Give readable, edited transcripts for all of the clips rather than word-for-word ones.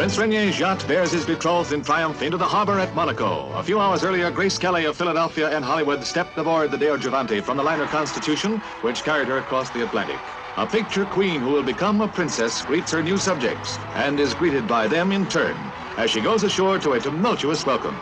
Prince Rainier's yacht bears his betrothed in triumph into the harbor at Monaco. A few hours earlier, Grace Kelly of Philadelphia and Hollywood stepped aboard the Deo Gigante from the liner Constitution, which carried her across the Atlantic. A picture queen who will become a princess greets her new subjects and is greeted by them in turn as she goes ashore to a tumultuous welcome.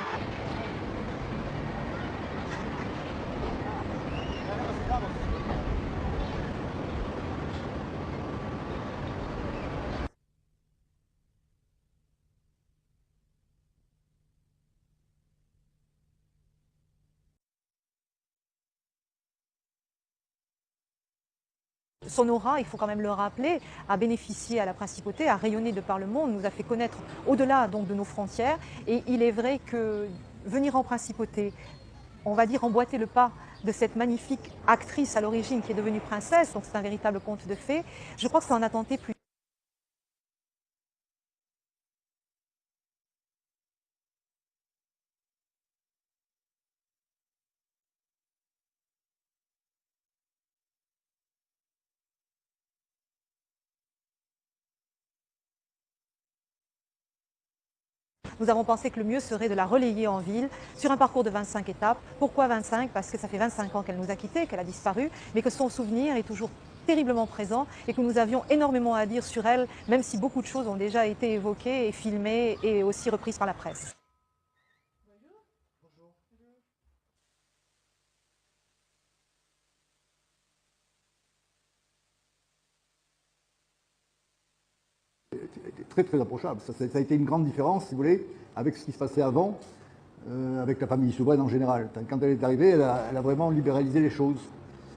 Son aura, il faut quand même le rappeler, a bénéficié à la principauté, a rayonné de par le monde, nous a fait connaître au-delà donc de nos frontières. Et il est vrai que venir en principauté, on va dire emboîter le pas de cette magnifique actrice à l'origine qui est devenue princesse, donc c'est un véritable conte de fées, je crois que ça en a tenté plus. Nous avons pensé que le mieux serait de la relayer en ville sur un parcours de 25 étapes. Pourquoi 25? Parce que ça fait 25 ans qu'elle nous a quittés, qu'elle a disparu, mais que son souvenir est toujours terriblement présent et que nous avions énormément à dire sur elle, même si beaucoup de choses ont déjà été évoquées et filmées et aussi reprises par la presse. Très approchable. Ça a été une grande différence, si vous voulez, avec ce qui se passait avant, avec la famille souveraine en général. Quand elle est arrivée, elle a vraiment libéralisé les choses.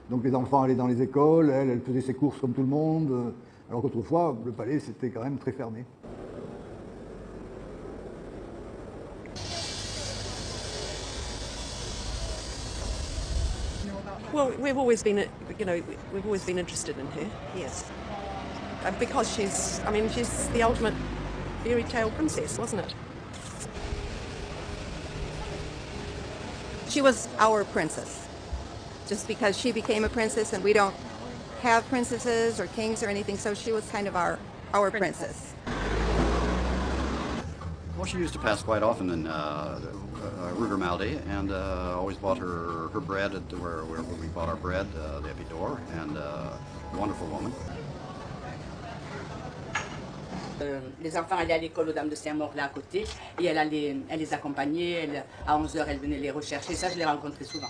Donc les enfants allaient dans les écoles, elle faisait ses courses comme tout le monde, alors qu'autrefois, le palais, c'était quand même très fermé. Well, we've always been, we've always been interested in her. Yes. Because she's the ultimate fairy tale princess, wasn't it? She was our princess. Just because she became a princess and we don't have princesses or kings or anything, so she was kind of our princess. Well, she used to pass quite often in Rue Grimaldi, and always bought her bread at where we bought our bread, the Epidore, and a wonderful woman. Les enfants allaient à l'école aux Dames de Saint-Maur là à côté et elle les accompagnait, à 11h elle venait les rechercher, ça je l'ai rencontré souvent.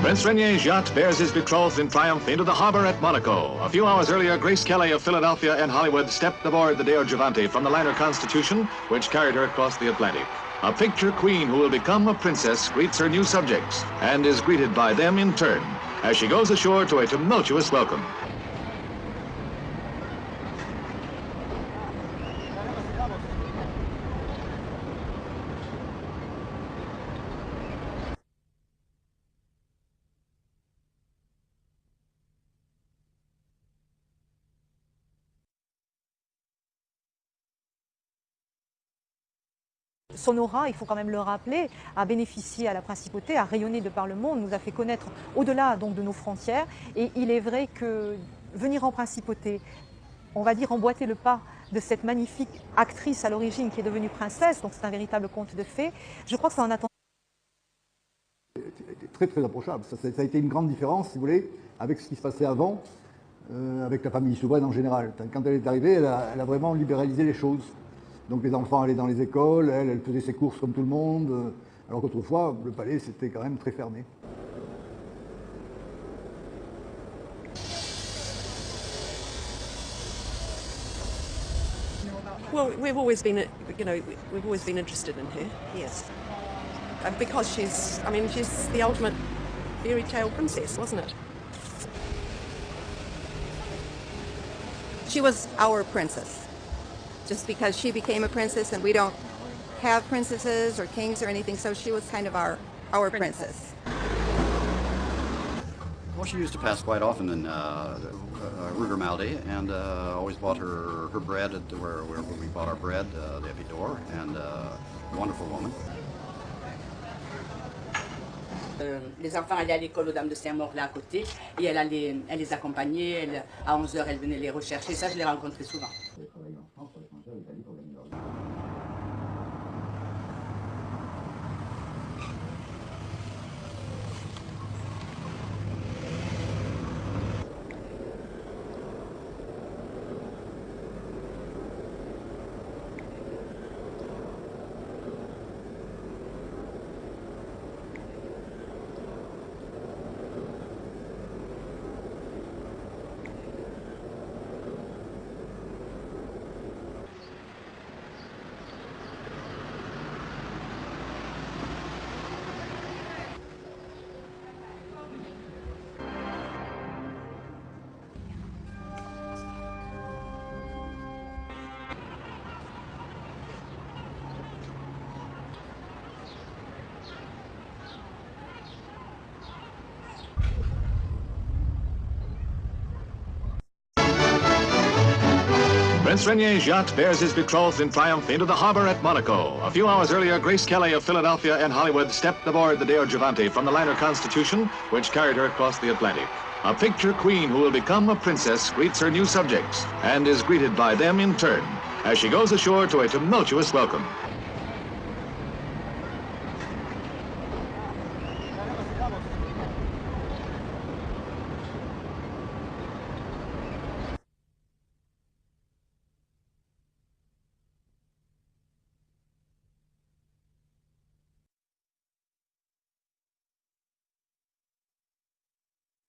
Prince Rainier's yacht bears his betrothed in triumph into the harbor at Monaco. A few hours earlier, Grace Kelly of Philadelphia and Hollywood stepped aboard the Deo Gigante from the liner Constitution, which carried her across the Atlantic. A picture queen who will become a princess greets her new subjects and is greeted by them in turn as she goes ashore to a tumultuous welcome. Son aura, il faut quand même le rappeler, a bénéficié à la principauté, a rayonné de par le monde, nous a fait connaître au-delà donc de nos frontières. Et il est vrai que venir en principauté, on va dire emboîter le pas de cette magnifique actrice à l'origine qui est devenue princesse, donc c'est un véritable conte de fées, je crois que ça en a tenté. Très approchable. Ça a été une grande différence, si vous voulez, avec ce qui se passait avant, avec la famille souveraine en général. Quand elle est arrivée, elle a vraiment libéralisé les choses. Donc les enfants allaient dans les écoles, elle faisait ses courses comme tout le monde, alors qu'autrefois, le palais, c'était quand même très fermé. Well, we've always been, we've always been interested in her. Yes, because she's the ultimate fairy tale princess, wasn't it? She was our princess. Just because she became a princess and we don't have princesses or kings or anything, so she was kind of our princess. Well, she used to pass quite often in Ruger Maldi, and always bought her bread at where we bought our bread, the Epidor, and wonderful woman. Les enfants allaient à l'école aux Dames de Saint-Maur là à côté et elle les accompagnait, à 11h elle venait les rechercher, ça je l'ai rencontré souvent. Prince Rainier's yacht bears his betrothed in triumph into the harbor at Monaco. A few hours earlier, Grace Kelly of Philadelphia and Hollywood stepped aboard the Deo Gigante from the liner Constitution, which carried her across the Atlantic. A picture queen who will become a princess greets her new subjects and is greeted by them in turn as she goes ashore to a tumultuous welcome.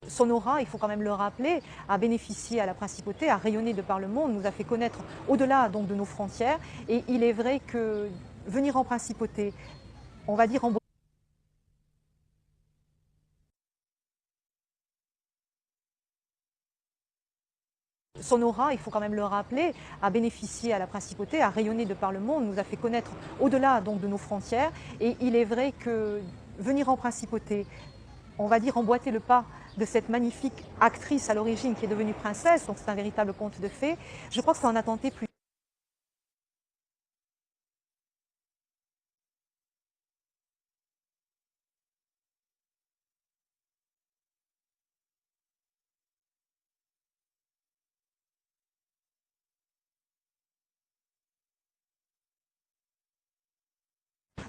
Son aura, il faut quand même le rappeler, a bénéficié à la principauté, a rayonné de par le monde, nous a fait connaître au-delà donc de nos frontières. Et il est vrai que venir en principauté, on va dire en son aura, il faut quand même le rappeler, a bénéficié à la principauté, a rayonné de par le monde, nous a fait connaître au-delà donc de nos frontières. Et il est vrai que venir en principauté, on va dire emboîter le pas de cette magnifique actrice à l'origine qui est devenue princesse, donc c'est un véritable conte de fées. Je crois que ça en a tenté plus.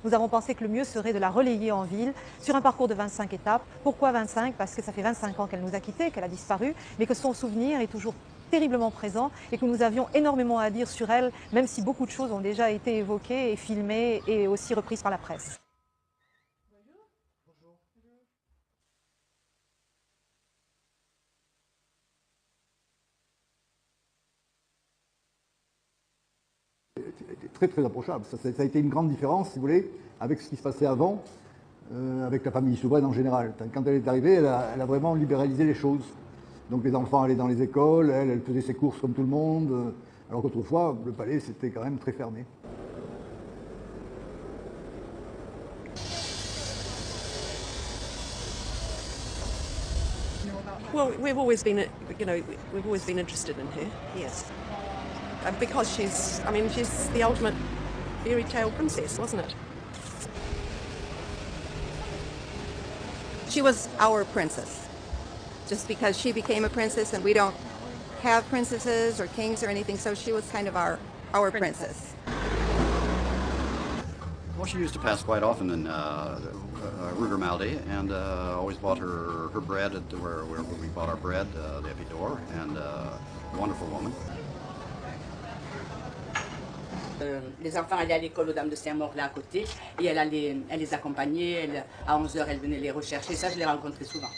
Nous avons pensé que le mieux serait de la relayer en ville sur un parcours de 25 étapes. Pourquoi 25? Parce que ça fait 25 ans qu'elle nous a quittés, qu'elle a disparu, mais que son souvenir est toujours terriblement présent et que nous avions énormément à dire sur elle, même si beaucoup de choses ont déjà été évoquées et filmées et aussi reprises par la presse. Très très approchable. Ça a été une grande différence, si vous voulez, avec ce qui se passait avant, avec la famille souveraine en général. Quand elle est arrivée, elle a vraiment libéralisé les choses. Donc les enfants allaient dans les écoles, elle faisait ses courses comme tout le monde, alors qu'autrefois, le palais, c'était quand même très fermé. Well, we've always been, we've always been interested in her. Yes, because she's the ultimate fairy tale princess, wasn't it? She was our princess. Just because she became a princess and we don't have princesses or kings or anything, so she was kind of our princess. Well, she used to pass quite often in Ruger Maldi, and always bought her bread at where we bought our bread, the Epidor, and wonderful woman. Les enfants allaient à l'école aux Dames de Saint-Maur là à côté et elle les accompagnait. À 11h, elle venait les rechercher. Ça, je l'ai rencontré souvent.